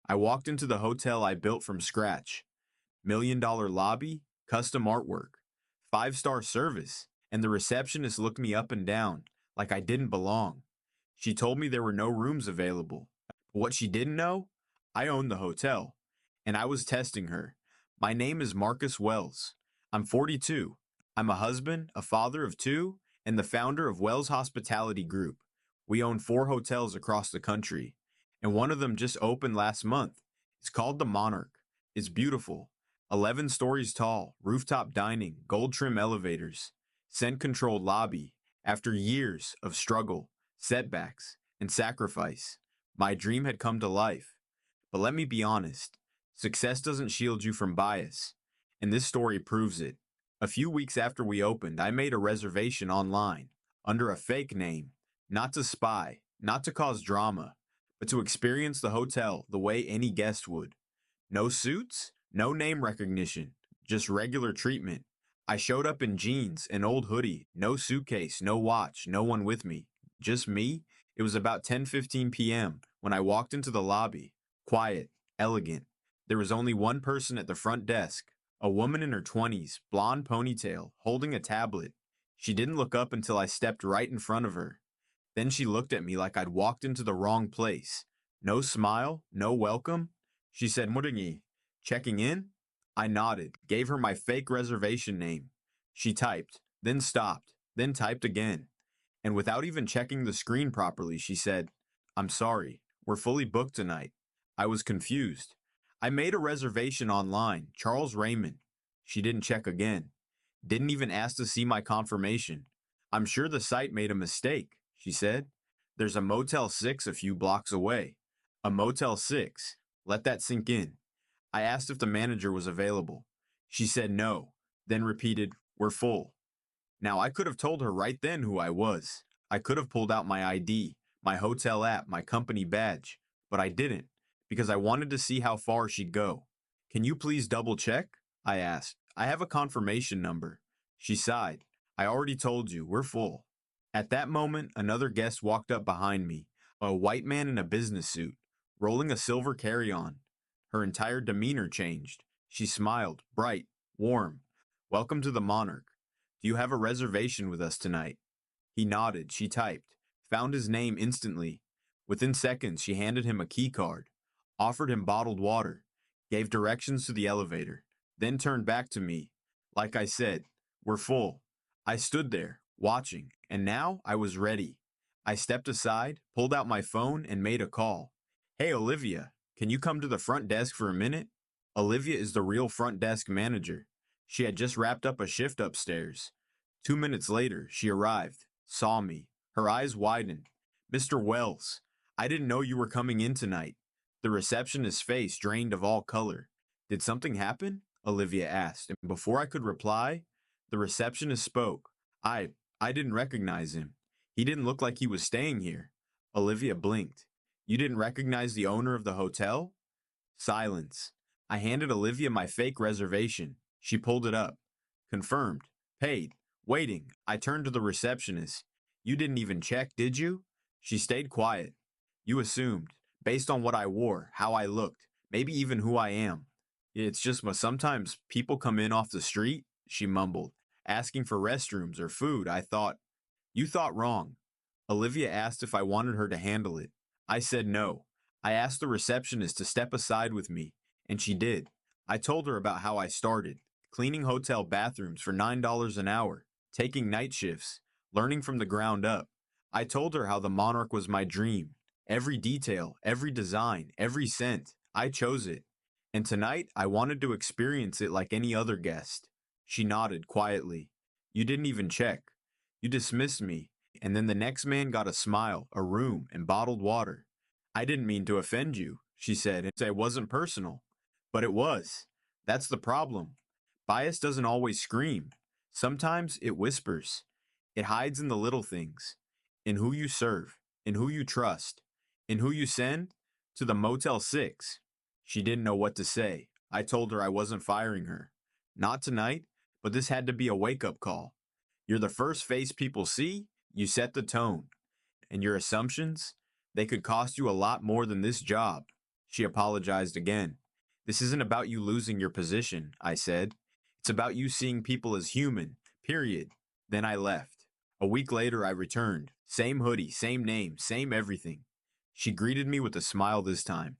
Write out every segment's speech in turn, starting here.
I walked into the hotel I built from scratch. $1 million lobby, custom artwork, 5-star service, and the receptionist looked me up and down like I didn't belong. She told me there were no rooms available. What she didn't know? I owned the hotel, and I was testing her. My name is Marcus Wells. I'm 42. I'm a husband, a father of two, and the founder of Wells Hospitality Group. We own 4 hotels across the country, and one of them just opened last month. It's called the Monarch. It's beautiful. 11 stories tall, rooftop dining, gold trim elevators, scent controlled lobby. After years of struggle, setbacks, and sacrifice, my dream had come to life. But let me be honest, success doesn't shield you from bias, and this story proves it. A few weeks after we opened, I made a reservation online under a fake name, not to spy, not to cause drama, but to experience the hotel the way any guest would. No suits, no name recognition, just regular treatment. I showed up in jeans, an old hoodie, no suitcase, no watch, no one with me. Just me. It was about 10:15 p.m. when I walked into the lobby. Quiet, elegant. There was only one person at the front desk, a woman in her 20s, blonde ponytail, holding a tablet. She didn't look up until I stepped right in front of her. Then she looked at me like I'd walked into the wrong place. No smile, no welcome. She said, Muringi, checking in? I nodded, gave her my fake reservation name. She typed, then stopped, then typed again. And without even checking the screen properly, she said, I'm sorry, we're fully booked tonight. I was confused. I made a reservation online, Charles Raymond. She didn't check again. Didn't even ask to see my confirmation. I'm sure the site made a mistake, she said. There's a Motel 6 a few blocks away. A Motel 6. Let that sink in. I asked if the manager was available. She said no, then repeated, we're full. Now, I could have told her right then who I was. I could have pulled out my ID, my hotel app, my company badge, but I didn't because I wanted to see how far she'd go. Can you please double check? I asked. I have a confirmation number. She sighed. I already told you, we're full. At that moment, another guest walked up behind me, a white man in a business suit, rolling a silver carry-on. Her entire demeanor changed. She smiled, bright, warm. Welcome to the Monarch. Do you have a reservation with us tonight? He nodded. She typed, found his name instantly. Within seconds, she handed him a key card, offered him bottled water, gave directions to the elevator, then turned back to me. Like I said, we're full. I stood there, watching, and now I was ready. I stepped aside, pulled out my phone, and made a call. Hey, Olivia, can you come to the front desk for a minute? Olivia is the real front desk manager. She had just wrapped up a shift upstairs. 2 minutes later, she arrived, saw me. Her eyes widened. Mr. Wells, I didn't know you were coming in tonight. The receptionist's face drained of all color. Did something happen? Olivia asked, and before I could reply, the receptionist spoke. I didn't recognize him. He didn't look like he was staying here. Olivia blinked. You didn't recognize the owner of the hotel? Silence. I handed Olivia my fake reservation. She pulled it up. Confirmed. Paid. Waiting. I turned to the receptionist. You didn't even check, did you? She stayed quiet. You assumed, based on what I wore, how I looked, maybe even who I am. It's just sometimes people come in off the street, she mumbled, asking for restrooms or food. You thought wrong. Olivia asked if I wanted her to handle it. I said no. I asked the receptionist to step aside with me, and she did. I told her about how I started, cleaning hotel bathrooms for $9 an hour, taking night shifts, learning from the ground up. I told her how the Monarch was my dream. Every detail, every design, every scent, I chose it. And tonight, I wanted to experience it like any other guest. She nodded quietly. You didn't even check. You dismissed me, and then the next man got a smile, a room, and bottled water. I didn't mean to offend you, she said. It wasn't personal. But it was. That's the problem. Bias doesn't always scream. Sometimes it whispers. It hides in the little things, in who you serve, in who you trust, in who you send to the Motel 6. She didn't know what to say. I told her I wasn't firing her. Not tonight, but this had to be a wake-up call. You're the first face people see, you set the tone. And your assumptions, they could cost you a lot more than this job. She apologized again. This isn't about you losing your position, I said. It's about you seeing people as human, period. Then I left. A week later, I returned. Same hoodie, same name, same everything. She greeted me with a smile this time.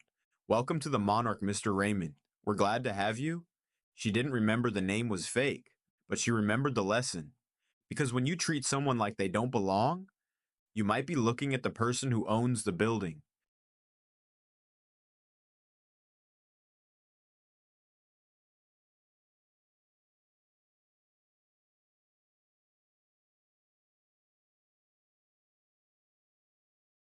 Welcome to the Monarch, Mr. Raymond. We're glad to have you. She didn't remember the name was fake, but she remembered the lesson. Because when you treat someone like they don't belong, you might be looking at the person who owns the building.